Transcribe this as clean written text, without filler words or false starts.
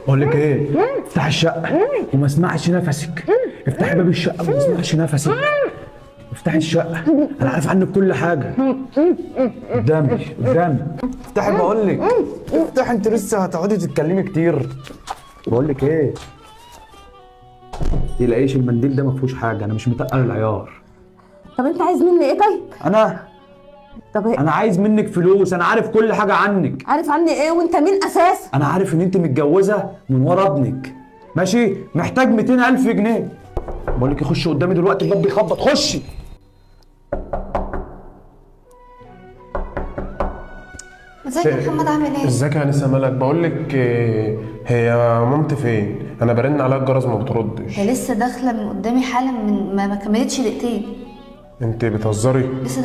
بقول لك ايه، افتحي الشقه وما اسمعش نفسك. افتحي باب الشقه وما اسمعش نفسك. افتحي الشقه، انا عارف عنك كل حاجه. قدامي قدامي. افتحي بقول لك. افتحي، انت لسه هتقعدي تتكلمي كتير. بقول لك ايه، تلاقيش المنديل ده ما فيهوش حاجه، انا مش متقل العيار. طب انت عايز مني ايه طيب؟ طب انا عايز منك فلوس، انا عارف كل حاجه عنك. عارف عني ايه وانت مين اساسا؟ انا عارف ان انت متجوزه من ورا ابنك، ماشي؟ محتاج 200,000 جنيه. بقول لك خشي قدامي دلوقتي، الباب بيخبط، خشي. ازيك يا محمد، عامل ايه؟ ازيك يا انسه مالك؟ بقول لك هي مامتي فين؟ انا برن عليها الجرس ما بتردش. هي لسه داخله من قدامي حالا، من ما كملتش دقيقتين. انت بتهزري؟ لسه